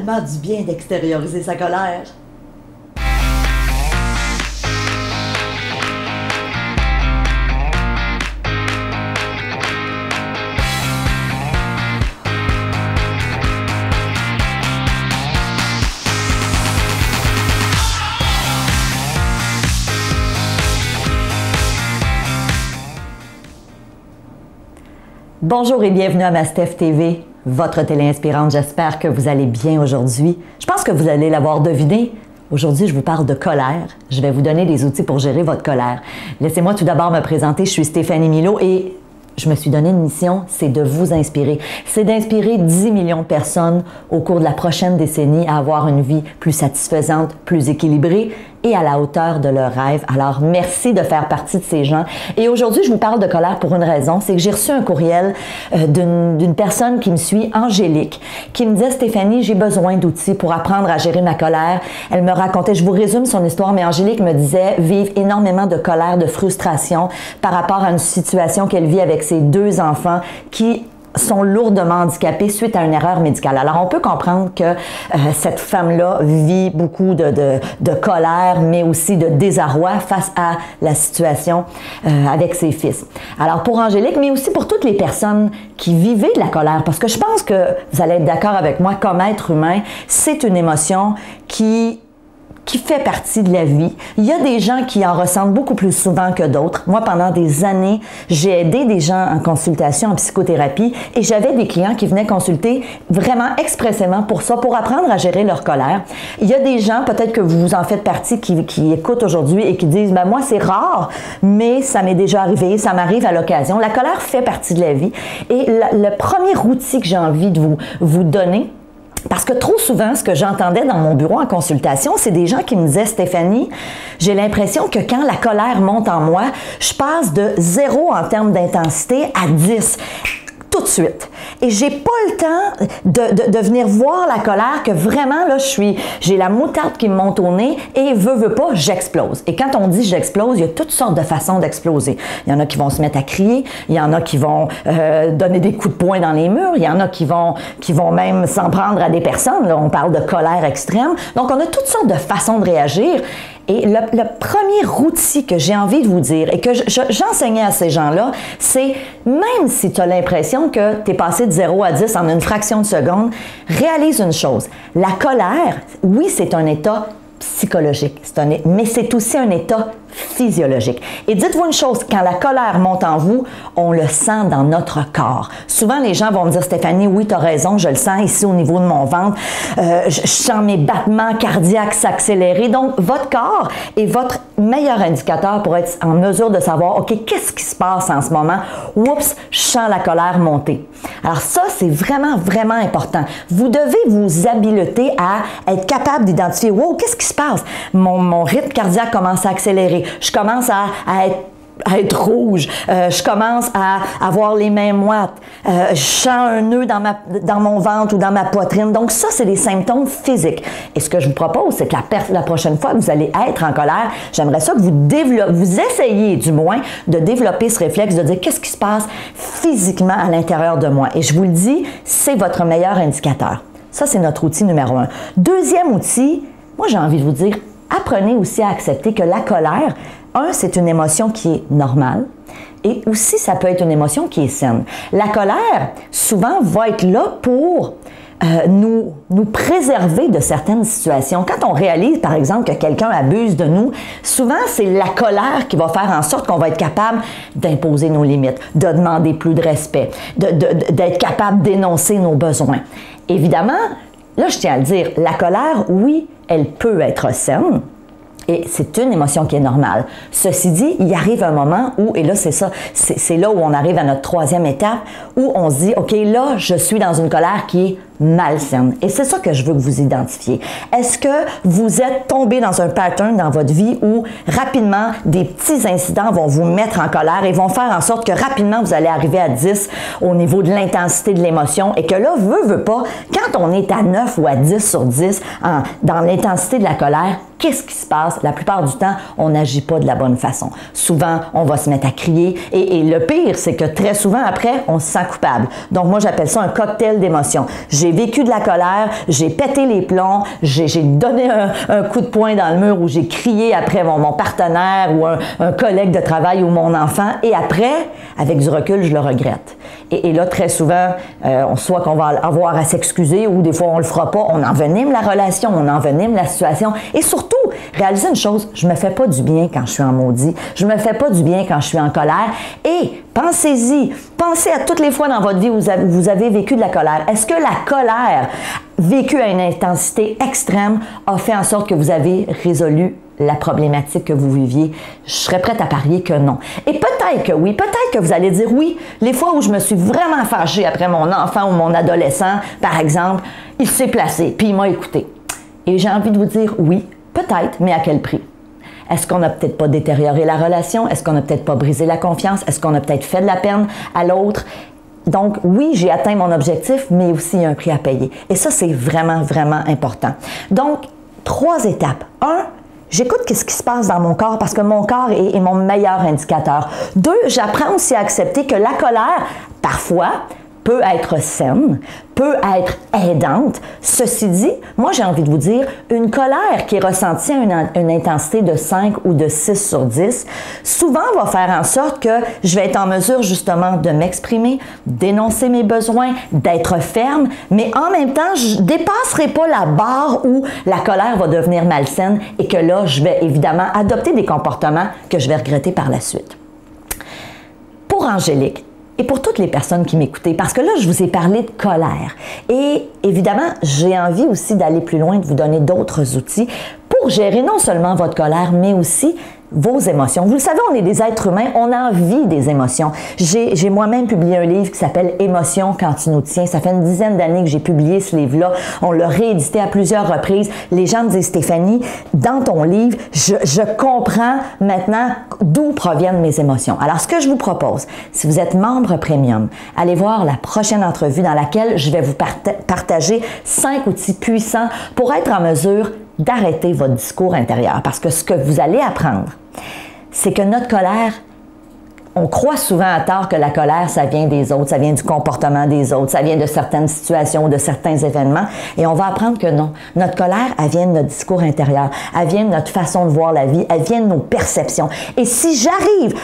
tellement du bien d'extérioriser sa colère. Bonjour et bienvenue à Mastef TV, votre télé inspirante. J'espère que vous allez bien aujourd'hui. Je pense que vous allez l'avoir deviné. Aujourd'hui, je vous parle de colère. Je vais vous donner des outils pour gérer votre colère. Laissez-moi tout d'abord me présenter. Je suis Stéphanie Milot et je me suis donné une mission, c'est de vous inspirer. C'est d'inspirer 10 millions de personnes au cours de la prochaine décennie à avoir une vie plus satisfaisante, plus équilibrée et à la hauteur de leurs rêves. Alors, merci de faire partie de ces gens. Et aujourd'hui, je vous parle de colère pour une raison, c'est que j'ai reçu un courriel d'une personne qui me suit, Angélique, qui me disait « Stéphanie, j'ai besoin d'outils pour apprendre à gérer ma colère. » Elle me racontait, je vous résume son histoire, mais Angélique me disait vivre énormément de colère, de frustration par rapport à une situation qu'elle vit avec ses 2 enfants qui sont lourdement handicapés suite à une erreur médicale. Alors, on peut comprendre que cette femme-là vit beaucoup de colère, mais aussi de désarroi face à la situation avec ses fils. Alors, pour Angélique, mais aussi pour toutes les personnes qui vivaient de la colère, parce que je pense que vous allez être d'accord avec moi, comme être humain, c'est une émotion qui fait partie de la vie. Il y a des gens qui en ressentent beaucoup plus souvent que d'autres. Moi, pendant des années, j'ai aidé des gens en consultation, en psychothérapie, et j'avais des clients qui venaient consulter vraiment expressément pour ça, pour apprendre à gérer leur colère. Il y a des gens, peut-être que vous en faites partie, qui écoutent aujourd'hui et qui disent, ben moi, c'est rare, mais ça m'est déjà arrivé, ça m'arrive à l'occasion. La colère fait partie de la vie. Et le premier outil que j'ai envie de vous donner, parce que trop souvent, ce que j'entendais dans mon bureau en consultation, c'est des gens qui me disaient « Stéphanie, j'ai l'impression que quand la colère monte en moi, je passe de 0 en termes d'intensité à 10. » tout de suite. Et j'ai pas le temps de venir voir la colère que vraiment, là, j'ai la moutarde qui me monte au nez et veut pas, j'explose. Et quand on dit j'explose, il y a toutes sortes de façons d'exploser. Il y en a qui vont se mettre à crier, il y en a qui vont donner des coups de poing dans les murs, il y en a qui vont même s'en prendre à des personnes. Là, on parle de colère extrême. Donc, on a toutes sortes de façons de réagir. Et le premier outil que j'ai envie de vous dire et que j'enseignais à ces gens-là, c'est même si tu as l'impression que tu es passé de 0 à 10 en une fraction de seconde, réalise une chose. La colère, oui, c'est un état psychologique, mais c'est aussi un état physiologique. Et dites-vous une chose, quand la colère monte en vous, on le sent dans notre corps. Souvent, les gens vont me dire, Stéphanie, oui, tu as raison, je le sens ici au niveau de mon ventre, je sens mes battements cardiaques s'accélérer. Donc, votre corps est votre meilleur indicateur pour être en mesure de savoir, OK, qu'est-ce qui se passe en ce moment? Oups, je sens la colère monter. Alors ça, c'est vraiment, vraiment important. Vous devez vous habiliter à être capable d'identifier, wow, qu'est-ce qui se passe? Mon rythme cardiaque commence à accélérer. Je commence à être rouge, je commence à avoir les mains moites, je sens un nœud dans mon ventre ou dans ma poitrine. Donc ça, c'est des symptômes physiques. Et ce que je vous propose, c'est que la prochaine fois que vous allez être en colère, j'aimerais ça que vous essayiez du moins de développer ce réflexe de dire qu'est-ce qui se passe physiquement à l'intérieur de moi. Et je vous le dis, c'est votre meilleur indicateur. Ça, c'est notre outil numéro 1. Deuxième outil, moi j'ai envie de vous dire, apprenez aussi à accepter que la colère, c'est une émotion qui est normale et aussi ça peut être une émotion qui est saine. La colère, souvent, va être là pour nous préserver de certaines situations. Quand on réalise, par exemple, que quelqu'un abuse de nous, souvent, c'est la colère qui va faire en sorte qu'on va être capable d'imposer nos limites, de demander plus de respect, d'être capable d'énoncer nos besoins. Évidemment, là, je tiens à le dire, la colère, oui, elle peut être saine et c'est une émotion qui est normale. Ceci dit, il arrive un moment où, et là, c'est ça, c'est là où on arrive à notre 3e étape, où on se dit, OK, là, je suis dans une colère qui est malsaine. Et c'est ça que je veux que vous identifiez. Est-ce que vous êtes tombé dans un pattern dans votre vie où rapidement des petits incidents vont vous mettre en colère et vont faire en sorte que rapidement vous allez arriver à 10 au niveau de l'intensité de l'émotion et que là, veut pas, quand on est à 9 ou à 10 sur 10 dans l'intensité de la colère, qu'est-ce qui se passe? La plupart du temps, on n'agit pas de la bonne façon. Souvent, on va se mettre à crier et le pire, c'est que très souvent après, on se sent coupable. Donc moi, j'appelle ça un cocktail d'émotions. J'ai vécu de la colère, j'ai pété les plombs, j'ai donné un coup de poing dans le mur où j'ai crié après mon partenaire ou un collègue de travail ou mon enfant, et après, avec du recul, je le regrette. Et là, très souvent, soit qu'on va avoir à s'excuser ou des fois, on le fera pas, on envenime la relation, on envenime la situation. Et surtout, réaliser une chose, je me fais pas du bien quand je suis en maudit, je me fais pas du bien quand je suis en colère. Et pensez-y, pensez à toutes les fois dans votre vie où vous avez vécu de la colère. Est-ce que la colère vécue à une intensité extrême a fait en sorte que vous avez résolu la problématique que vous viviez? Je serais prête à parier que non. Et peut-être que oui, peut-être que vous allez dire oui. Les fois où je me suis vraiment fâchée après mon enfant ou mon adolescent, par exemple, il s'est placé, puis il m'a écouté. Et j'ai envie de vous dire oui, peut-être, mais à quel prix? Est-ce qu'on n'a peut-être pas détérioré la relation? Est-ce qu'on n'a peut-être pas brisé la confiance? Est-ce qu'on a peut-être fait de la peine à l'autre? Donc, oui, j'ai atteint mon objectif, mais aussi il y a un prix à payer. Et ça, c'est vraiment, vraiment important. Donc, 3 étapes. 1, j'écoute ce qui se passe dans mon corps parce que mon corps est mon meilleur indicateur. 2, j'apprends aussi à accepter que la colère, parfois, peut être saine, peut être aidante. Ceci dit, moi j'ai envie de vous dire, une colère qui est ressentie à une intensité de 5 ou de 6 sur 10, souvent va faire en sorte que je vais être en mesure justement de m'exprimer, d'énoncer mes besoins, d'être ferme, mais en même temps, je ne dépasserai pas la barre où la colère va devenir malsaine et que là, je vais évidemment adopter des comportements que je vais regretter par la suite. Pour Angélique, et pour toutes les personnes qui m'écoutaient, parce que là, je vous ai parlé de colère. Et évidemment, j'ai envie aussi d'aller plus loin, de vous donner d'autres outils pour gérer non seulement votre colère, mais aussi vos émotions. Vous le savez, on est des êtres humains, on a envie des émotions. J'ai moi-même publié un livre qui s'appelle « Émotions quand tu nous tiens ». Ça fait une dizaine d'années que j'ai publié ce livre-là. On l'a réédité à plusieurs reprises. Les gens me disent « Stéphanie, dans ton livre, je comprends maintenant d'où proviennent mes émotions ». Alors, ce que je vous propose, si vous êtes membre premium, allez voir la prochaine entrevue dans laquelle je vais vous partager 5 outils puissants pour être en mesure d'arrêter votre discours intérieur. Parce que ce que vous allez apprendre, c'est que notre colère, on croit souvent à tort que la colère, ça vient des autres, ça vient du comportement des autres, ça vient de certaines situations, de certains événements. Et on va apprendre que non. Notre colère, elle vient de notre discours intérieur, elle vient de notre façon de voir la vie, elle vient de nos perceptions. Et si j'arrive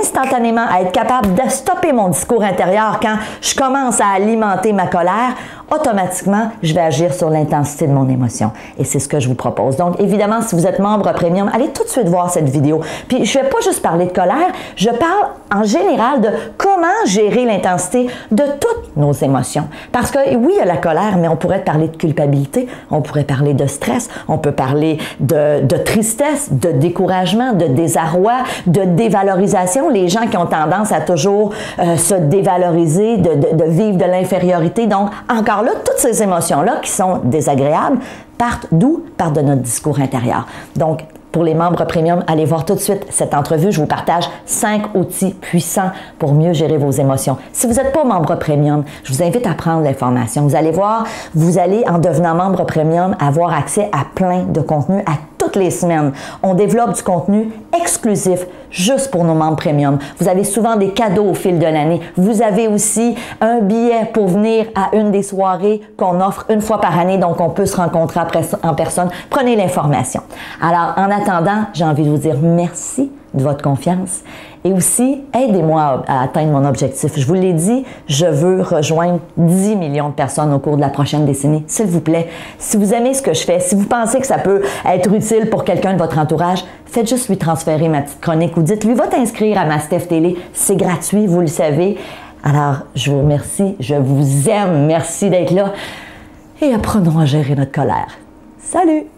instantanément à être capable de stopper mon discours intérieur quand je commence à alimenter ma colère, automatiquement, je vais agir sur l'intensité de mon émotion. Et c'est ce que je vous propose. Donc, évidemment, si vous êtes membre premium, allez tout de suite voir cette vidéo. Puis, je ne vais pas juste parler de colère, je parle en général de comment gérer l'intensité de toutes nos émotions. Parce que, oui, il y a la colère, mais on pourrait parler de culpabilité, on pourrait parler de stress, on peut parler de tristesse, de découragement, de désarroi, de dévalorisation. Les gens qui ont tendance à toujours se dévaloriser, de vivre de l'infériorité. Donc, encore là, toutes ces émotions-là qui sont désagréables partent d'où? Partent de notre discours intérieur. Donc, pour les membres premium, allez voir tout de suite cette entrevue. Je vous partage 5 outils puissants pour mieux gérer vos émotions. Si vous n'êtes pas membre premium, je vous invite à prendre l'information. Vous allez voir, vous allez, en devenant membre premium, avoir accès à plein de contenus à toutes les semaines. On développe du contenu exclusif juste pour nos membres premium. Vous avez souvent des cadeaux au fil de l'année. Vous avez aussi un billet pour venir à une des soirées qu'on offre une fois par année, donc on peut se rencontrer en personne. Prenez l'information. Alors, en attendant, j'ai envie de vous dire merci de votre confiance et aussi aidez-moi à atteindre mon objectif. Je vous l'ai dit, je veux rejoindre 10 millions de personnes au cours de la prochaine décennie. S'il vous plaît, si vous aimez ce que je fais, si vous pensez que ça peut être utile pour quelqu'un de votre entourage, faites juste lui transférer ma petite chronique ou dites-lui, va t'inscrire à ma Steph Télé. C'est gratuit, vous le savez. Alors, je vous remercie, je vous aime, merci d'être là et apprenons à gérer notre colère. Salut!